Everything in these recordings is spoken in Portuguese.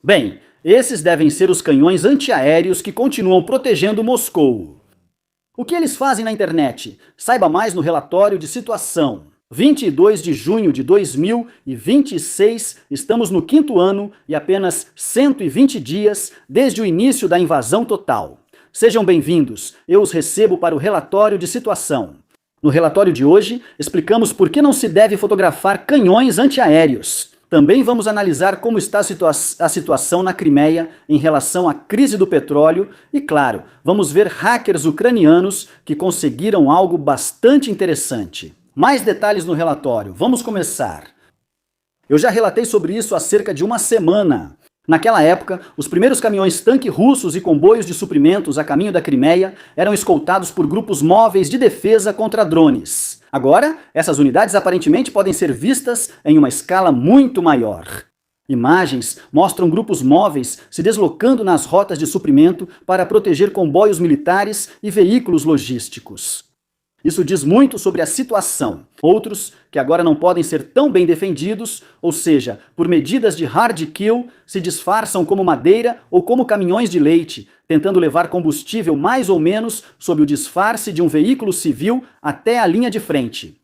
Bem, esses devem ser os canhões antiaéreos que continuam protegendo Moscou. O que eles fazem na internet? Saiba mais no relatório de situação. 22 de junho de 2026, estamos no 5º ano e apenas 120 dias desde o início da invasão total. Sejam bem-vindos, eu os recebo para o relatório de situação. No relatório de hoje, explicamos por que não se deve fotografar canhões antiaéreos. Também vamos analisar como está a situação na Crimeia em relação à crise do petróleo e, claro, vamos ver hackers ucranianos que conseguiram algo bastante interessante. Mais detalhes no relatório, vamos começar. Eu já relatei sobre isso há cerca de uma semana. Naquela época, os primeiros caminhões-tanque russos e comboios de suprimentos a caminho da Crimeia eram escoltados por grupos móveis de defesa contra drones. Agora, essas unidades aparentemente podem ser vistas em uma escala muito maior. Imagens mostram grupos móveis se deslocando nas rotas de suprimento para proteger comboios militares e veículos logísticos. Isso diz muito sobre a situação. Outros, que agora não podem ser tão bem defendidos, ou seja, por medidas de hard kill, se disfarçam como madeira ou como caminhões de leite, tentando levar combustível mais ou menos sob o disfarce de um veículo civil até a linha de frente.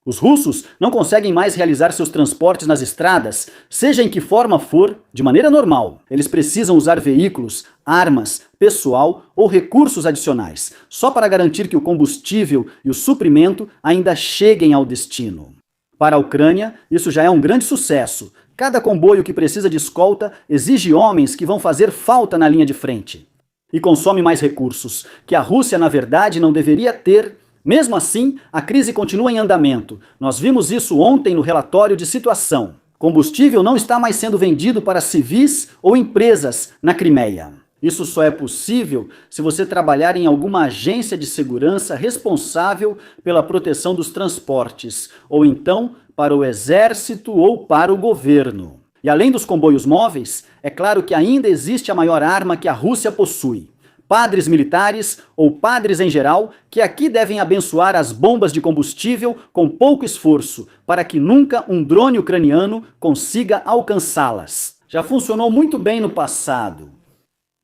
Os russos não conseguem mais realizar seus transportes nas estradas, seja em que forma for, de maneira normal. Eles precisam usar veículos, armas, pessoal ou recursos adicionais, só para garantir que o combustível e o suprimento ainda cheguem ao destino. Para a Ucrânia, isso já é um grande sucesso. Cada comboio que precisa de escolta exige homens que vão fazer falta na linha de frente. E consome mais recursos, que a Rússia, na verdade, não deveria ter. Mesmo assim, a crise continua em andamento. Nós vimos isso ontem no relatório de situação. Combustível não está mais sendo vendido para civis ou empresas na Crimeia. Isso só é possível se você trabalhar em alguma agência de segurança responsável pela proteção dos transportes, ou então para o exército ou para o governo. E além dos comboios móveis, é claro que ainda existe a maior arma que a Rússia possui. Padres militares ou padres em geral que aqui devem abençoar as bombas de combustível com pouco esforço, para que nunca um drone ucraniano consiga alcançá-las. Já funcionou muito bem no passado.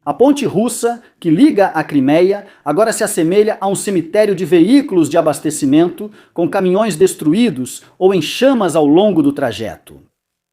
A ponte russa, que liga a Crimeia, agora se assemelha a um cemitério de veículos de abastecimento com caminhões destruídos ou em chamas ao longo do trajeto.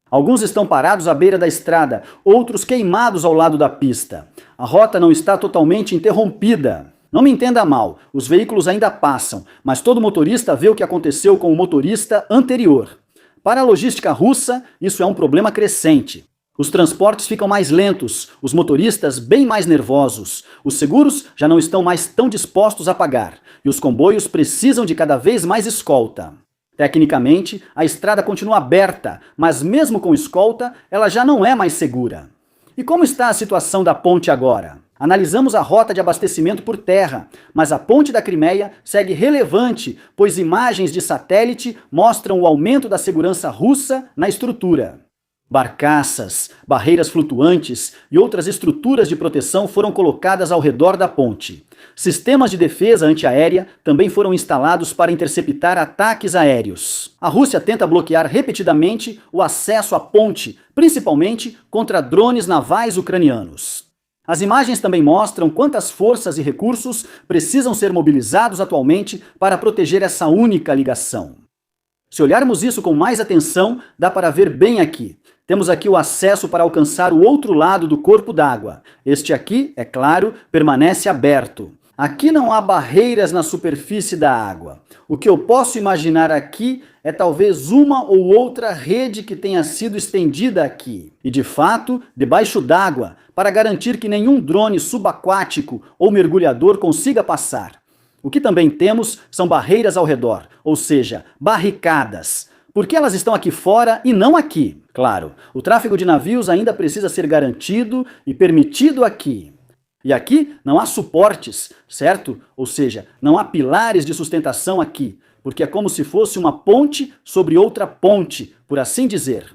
Alguns estão parados à beira da estrada, outros queimados ao lado da pista. A rota não está totalmente interrompida. Não me entenda mal, os veículos ainda passam, mas todo motorista vê o que aconteceu com o motorista anterior. Para a logística russa, isso é um problema crescente. Os transportes ficam mais lentos, os motoristas bem mais nervosos, os seguros já não estão mais tão dispostos a pagar, e os comboios precisam de cada vez mais escolta. Tecnicamente, a estrada continua aberta, mas mesmo com escolta, ela já não é mais segura. E como está a situação da ponte agora? Analisamos a rota de abastecimento por terra, mas a ponte da Crimeia segue relevante, pois imagens de satélite mostram o aumento da segurança russa na estrutura. Barcaças, barreiras flutuantes e outras estruturas de proteção foram colocadas ao redor da ponte. Sistemas de defesa antiaérea também foram instalados para interceptar ataques aéreos. A Rússia tenta bloquear repetidamente o acesso à ponte, principalmente contra drones navais ucranianos. As imagens também mostram quantas forças e recursos precisam ser mobilizados atualmente para proteger essa única ligação. Se olharmos isso com mais atenção, dá para ver bem aqui. Temos aqui o acesso para alcançar o outro lado do corpo d'água. Este aqui, é claro, permanece aberto. Aqui não há barreiras na superfície da água. O que eu posso imaginar aqui é talvez uma ou outra rede que tenha sido estendida aqui. E de fato, debaixo d'água, para garantir que nenhum drone subaquático ou mergulhador consiga passar. O que também temos são barreiras ao redor, ou seja, barricadas. Por que elas estão aqui fora e não aqui? Claro, o tráfego de navios ainda precisa ser garantido e permitido aqui. E aqui não há suportes, certo? Ou seja, não há pilares de sustentação aqui, porque é como se fosse uma ponte sobre outra ponte, por assim dizer.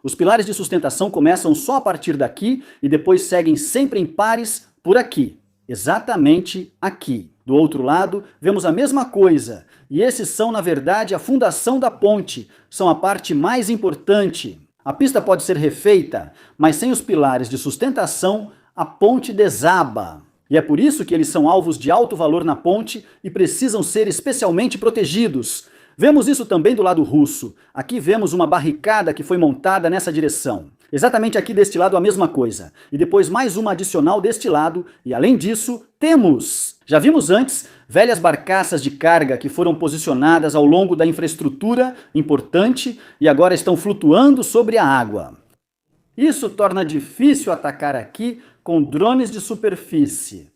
Os pilares de sustentação começam só a partir daqui e depois seguem sempre em pares por aqui, exatamente aqui. Do outro lado, vemos a mesma coisa, e esses são, na verdade, a fundação da ponte, são a parte mais importante. A pista pode ser refeita, mas sem os pilares de sustentação, a ponte desaba. E é por isso que eles são alvos de alto valor na ponte e precisam ser especialmente protegidos. Vemos isso também do lado russo. Aqui vemos uma barricada que foi montada nessa direção. Exatamente aqui deste lado a mesma coisa. E depois mais uma adicional deste lado. E além disso, já vimos antes, velhas barcaças de carga que foram posicionadas ao longo da infraestrutura importante e agora estão flutuando sobre a água. Isso torna difícil atacar aqui com drones de superfície.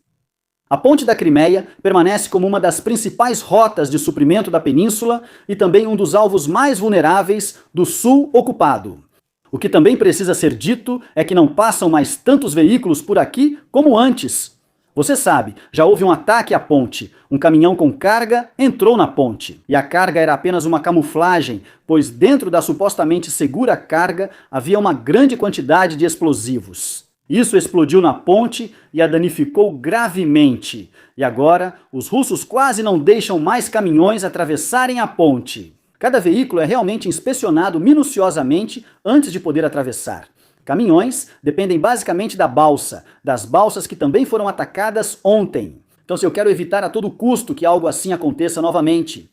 A Ponte da Crimeia permanece como uma das principais rotas de suprimento da península e também um dos alvos mais vulneráveis do sul ocupado. O que também precisa ser dito é que não passam mais tantos veículos por aqui como antes. Você sabe, já houve um ataque à ponte. Um caminhão com carga entrou na ponte. E a carga era apenas uma camuflagem, pois dentro da supostamente segura carga havia uma grande quantidade de explosivos. Isso explodiu na ponte e a danificou gravemente. E agora, os russos quase não deixam mais caminhões atravessarem a ponte. Cada veículo é realmente inspecionado minuciosamente antes de poder atravessar. Caminhões dependem basicamente da balsa, das balsas que também foram atacadas ontem. Então, se eu quero evitar a todo custo que algo assim aconteça novamente.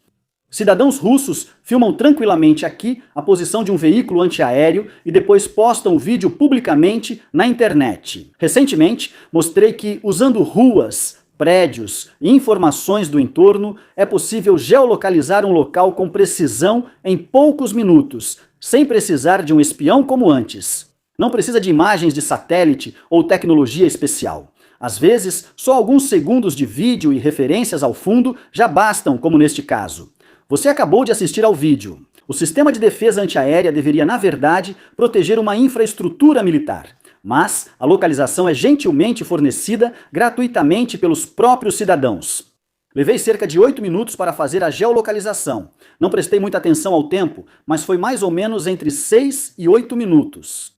Cidadãos russos filmam tranquilamente aqui a posição de um veículo antiaéreo e depois postam o vídeo publicamente na internet. Recentemente, mostrei que, usando ruas, prédios e informações do entorno, é possível geolocalizar um local com precisão em poucos minutos, sem precisar de um espião como antes. Não precisa de imagens de satélite ou tecnologia especial. Às vezes, só alguns segundos de vídeo e referências ao fundo já bastam, como neste caso. Você acabou de assistir ao vídeo. O sistema de defesa antiaérea deveria, na verdade, proteger uma infraestrutura militar. Mas a localização é gentilmente fornecida gratuitamente pelos próprios cidadãos. Levei cerca de 8 minutos para fazer a geolocalização. Não prestei muita atenção ao tempo, mas foi mais ou menos entre 6 e 8 minutos.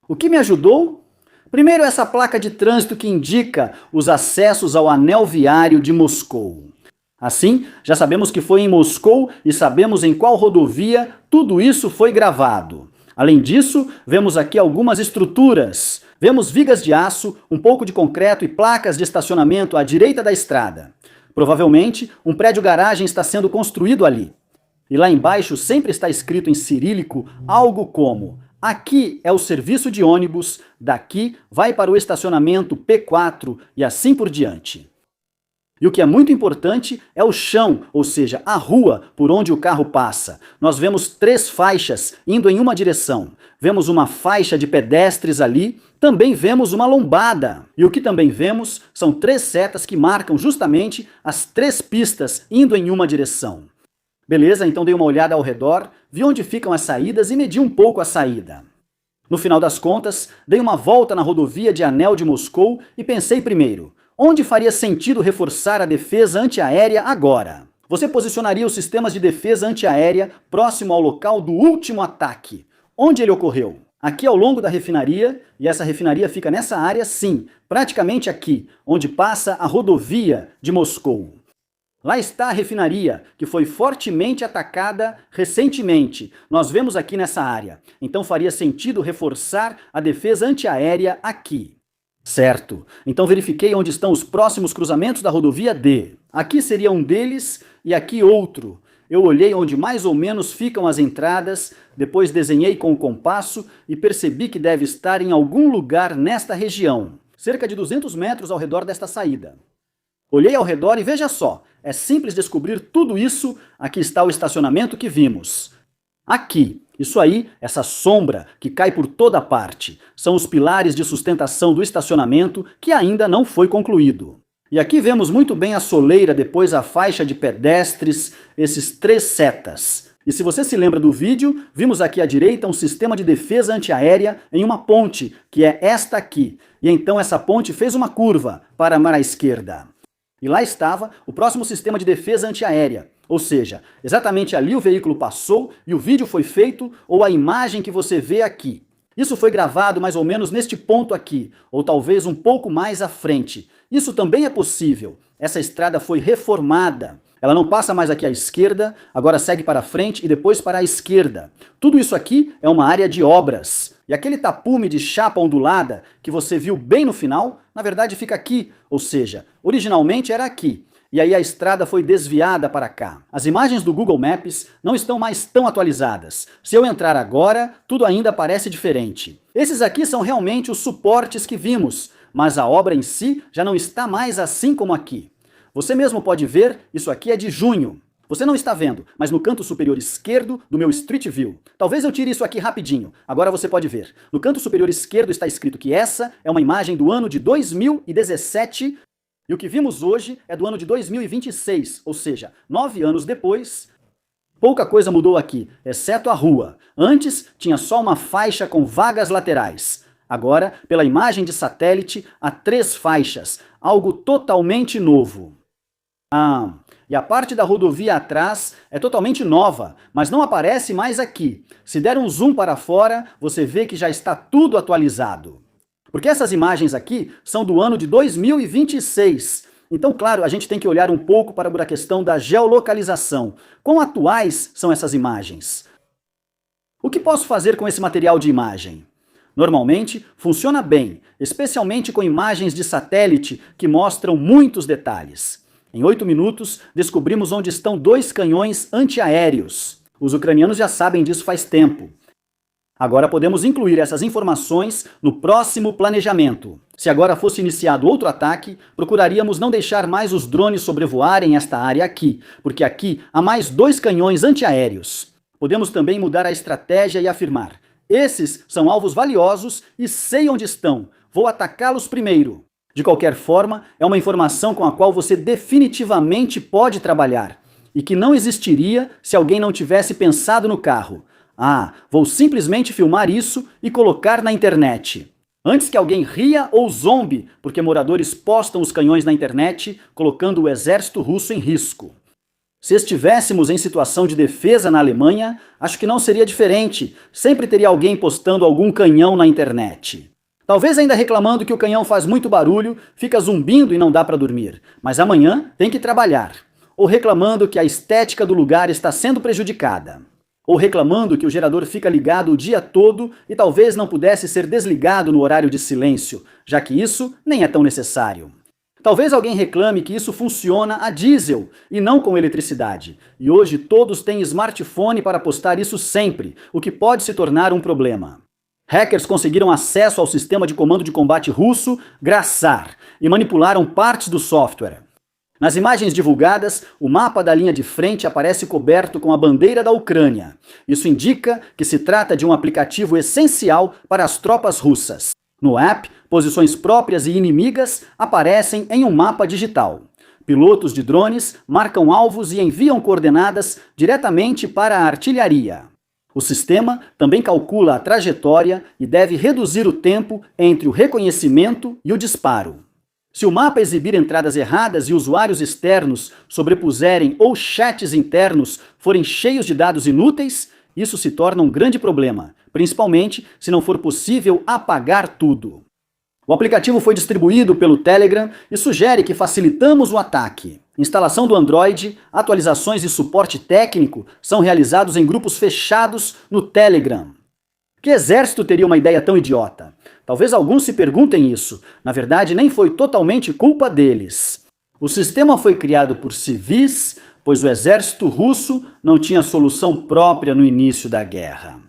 O que me ajudou? Primeiro, essa placa de trânsito que indica os acessos ao anel viário de Moscou. Assim, já sabemos que foi em Moscou e sabemos em qual rodovia tudo isso foi gravado. Além disso, vemos aqui algumas estruturas. Vemos vigas de aço, um pouco de concreto e placas de estacionamento à direita da estrada. Provavelmente, um prédio-garagem está sendo construído ali. E lá embaixo sempre está escrito em cirílico algo como: aqui é o serviço de ônibus, daqui vai para o estacionamento P4 e assim por diante. E o que é muito importante é o chão, ou seja, a rua por onde o carro passa. Nós vemos 3 faixas indo em uma direção. Vemos uma faixa de pedestres ali, também vemos uma lombada. E o que também vemos são 3 setas que marcam justamente as 3 pistas indo em uma direção. Beleza, então dei uma olhada ao redor, vi onde ficam as saídas e medi um pouco a saída. No final das contas, dei uma volta na rodovia de Anel de Moscou e pensei primeiro: onde faria sentido reforçar a defesa antiaérea agora? Você posicionaria os sistemas de defesa antiaérea próximo ao local do último ataque. Onde ele ocorreu? Aqui ao longo da refinaria, e essa refinaria fica nessa área sim, praticamente aqui, onde passa a rodovia de Moscou. Lá está a refinaria, que foi fortemente atacada recentemente. Nós vemos aqui nessa área. Então faria sentido reforçar a defesa antiaérea aqui. Certo. Então verifiquei onde estão os próximos cruzamentos da rodovia D. Aqui seria um deles e aqui outro. Eu olhei onde mais ou menos ficam as entradas, depois desenhei com o compasso e percebi que deve estar em algum lugar nesta região, cerca de 200 metros ao redor desta saída. Olhei ao redor e veja só, é simples descobrir tudo isso. Aqui está o estacionamento que vimos. Aqui, isso aí, essa sombra que cai por toda parte, são os pilares de sustentação do estacionamento que ainda não foi concluído. E aqui vemos muito bem a soleira, depois a faixa de pedestres, esses 3 setas. E se você se lembra do vídeo, vimos aqui à direita um sistema de defesa antiaérea em uma ponte, que é esta aqui. E então essa ponte fez uma curva para a esquerda. E lá estava o próximo sistema de defesa antiaérea. Ou seja, exatamente ali o veículo passou e o vídeo foi feito, ou a imagem que você vê aqui. Isso foi gravado mais ou menos neste ponto aqui, ou talvez um pouco mais à frente. Isso também é possível. Essa estrada foi reformada. Ela não passa mais aqui à esquerda, agora segue para frente e depois para a esquerda. Tudo isso aqui é uma área de obras. E aquele tapume de chapa ondulada que você viu bem no final, na verdade fica aqui, ou seja, originalmente era aqui. E aí a estrada foi desviada para cá. As imagens do Google Maps não estão mais tão atualizadas. Se eu entrar agora, tudo ainda parece diferente. Esses aqui são realmente os suportes que vimos, mas a obra em si já não está mais assim como aqui. Você mesmo pode ver, isso aqui é de junho. Você não está vendo, mas no canto superior esquerdo do meu Street View. Talvez eu tire isso aqui rapidinho, agora você pode ver. No canto superior esquerdo está escrito que essa é uma imagem do ano de 2017, e o que vimos hoje é do ano de 2026, ou seja, 9 anos depois. Pouca coisa mudou aqui, exceto a rua. Antes tinha só uma faixa com vagas laterais. Agora, pela imagem de satélite, há 3 faixas, algo totalmente novo. E a parte da rodovia atrás é totalmente nova, mas não aparece mais aqui. Se der um zoom para fora, você vê que já está tudo atualizado. Porque essas imagens aqui são do ano de 2026. Então, claro, a gente tem que olhar um pouco para a questão da geolocalização. Quão atuais são essas imagens? O que posso fazer com esse material de imagem? Normalmente, funciona bem, especialmente com imagens de satélite que mostram muitos detalhes. Em 8 minutos, descobrimos onde estão 2 canhões antiaéreos. Os ucranianos já sabem disso faz tempo. Agora podemos incluir essas informações no próximo planejamento. Se agora fosse iniciado outro ataque, procuraríamos não deixar mais os drones sobrevoarem esta área aqui, porque aqui há mais 2 canhões antiaéreos. Podemos também mudar a estratégia e afirmar: esses são alvos valiosos e sei onde estão, vou atacá-los primeiro. De qualquer forma, é uma informação com a qual você definitivamente pode trabalhar e que não existiria se alguém não tivesse pensado no carro. Vou simplesmente filmar isso e colocar na internet. Antes que alguém ria ou zombe porque moradores postam os canhões na internet, colocando o exército russo em risco. Se estivéssemos em situação de defesa na Alemanha, acho que não seria diferente. Sempre teria alguém postando algum canhão na internet. Talvez ainda reclamando que o canhão faz muito barulho, fica zumbindo e não dá para dormir. Mas amanhã tem que trabalhar. Ou reclamando que a estética do lugar está sendo prejudicada. Ou reclamando que o gerador fica ligado o dia todo e talvez não pudesse ser desligado no horário de silêncio, já que isso nem é tão necessário. Talvez alguém reclame que isso funciona a diesel e não com eletricidade. E hoje todos têm smartphone para postar isso sempre, o que pode se tornar um problema. Hackers conseguiram acesso ao sistema de comando de combate russo, Grassar, e manipularam partes do software. Nas imagens divulgadas, o mapa da linha de frente aparece coberto com a bandeira da Ucrânia. Isso indica que se trata de um aplicativo essencial para as tropas russas. No app, posições próprias e inimigas aparecem em um mapa digital. Pilotos de drones marcam alvos e enviam coordenadas diretamente para a artilharia. O sistema também calcula a trajetória e deve reduzir o tempo entre o reconhecimento e o disparo. Se o mapa exibir entradas erradas e usuários externos sobrepuserem ou chats internos forem cheios de dados inúteis, isso se torna um grande problema, principalmente se não for possível apagar tudo. O aplicativo foi distribuído pelo Telegram e sugere que facilitamos o ataque. Instalação do Android, atualizações e suporte técnico são realizados em grupos fechados no Telegram. Que exército teria uma ideia tão idiota? Talvez alguns se perguntem isso. Na verdade, nem foi totalmente culpa deles. O sistema foi criado por civis, pois o exército russo não tinha solução própria no início da guerra.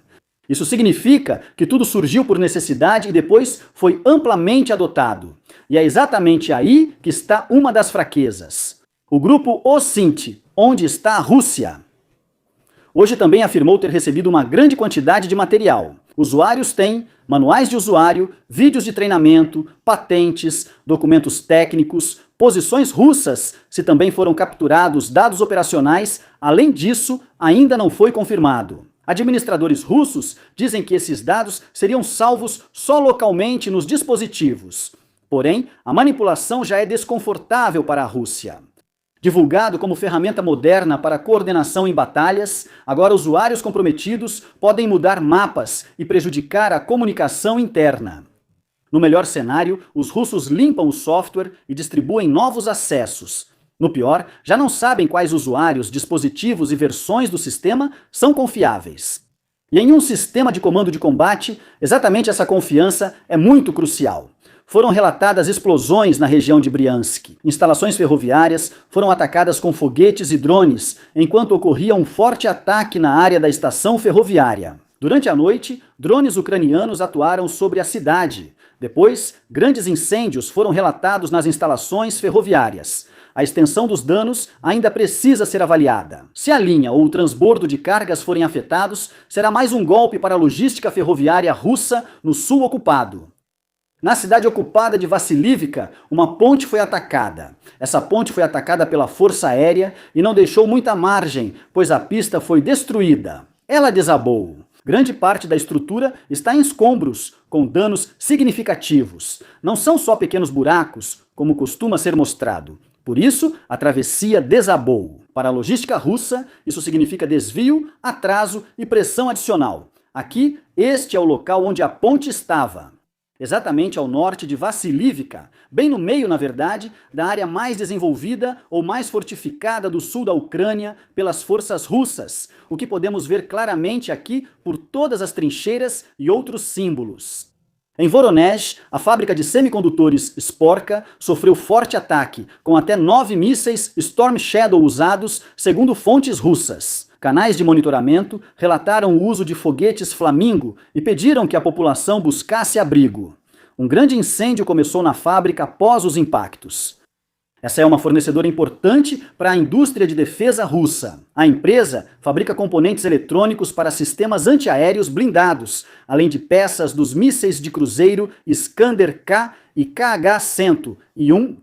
Isso significa que tudo surgiu por necessidade e depois foi amplamente adotado. E é exatamente aí que está uma das fraquezas. O grupo OSINT, onde está a Rússia. Hoje também afirmou ter recebido uma grande quantidade de material. Usuários têm manuais de usuário, vídeos de treinamento, patentes, documentos técnicos, posições russas, se também foram capturados dados operacionais. Além disso, ainda não foi confirmado. Administradores russos dizem que esses dados seriam salvos só localmente nos dispositivos. Porém, a manipulação já é desconfortável para a Rússia. Divulgado como ferramenta moderna para coordenação em batalhas, agora usuários comprometidos podem mudar mapas e prejudicar a comunicação interna. No melhor cenário, os russos limpam o software e distribuem novos acessos. No pior, já não sabem quais usuários, dispositivos e versões do sistema são confiáveis. E em um sistema de comando de combate, exatamente essa confiança é muito crucial. Foram relatadas explosões na região de Briansk. Instalações ferroviárias foram atacadas com foguetes e drones, enquanto ocorria um forte ataque na área da estação ferroviária. Durante a noite, drones ucranianos atuaram sobre a cidade. Depois, grandes incêndios foram relatados nas instalações ferroviárias. A extensão dos danos ainda precisa ser avaliada. Se a linha ou o transbordo de cargas forem afetados, será mais um golpe para a logística ferroviária russa no sul ocupado. Na cidade ocupada de Vassilivka, uma ponte foi atacada. Essa ponte foi atacada pela Força Aérea e não deixou muita margem, pois a pista foi destruída. Ela desabou. Grande parte da estrutura está em escombros, com danos significativos. Não são só pequenos buracos, como costuma ser mostrado. Por isso, a travessia desabou. Para a logística russa, isso significa desvio, atraso e pressão adicional. Aqui, este é o local onde a ponte estava. Exatamente ao norte de Vassilivka, bem no meio, na verdade, da área mais desenvolvida ou mais fortificada do sul da Ucrânia pelas forças russas, o que podemos ver claramente aqui por todas as trincheiras e outros símbolos. Em Voronezh, a fábrica de semicondutores Sporka sofreu forte ataque, com até 9 mísseis Storm Shadow usados, segundo fontes russas. Canais de monitoramento relataram o uso de foguetes Flamingo e pediram que a população buscasse abrigo. Um grande incêndio começou na fábrica após os impactos. Essa é uma fornecedora importante para a indústria de defesa russa. A empresa fabrica componentes eletrônicos para sistemas antiaéreos blindados, além de peças dos mísseis de cruzeiro Iskander-K e KH-101.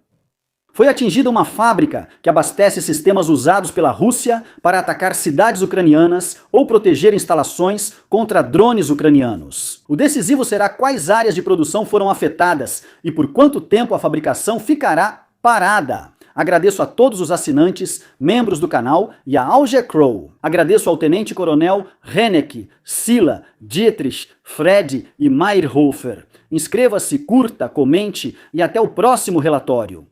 Foi atingida uma fábrica que abastece sistemas usados pela Rússia para atacar cidades ucranianas ou proteger instalações contra drones ucranianos. O decisivo será quais áreas de produção foram afetadas e por quanto tempo a fabricação ficará parada. Agradeço a todos os assinantes, membros do canal e a Algecrow. Agradeço ao Tenente Coronel Henneck, Sila, Dietrich, Fred e Meyerhofer. Inscreva-se, curta, comente e até o próximo relatório.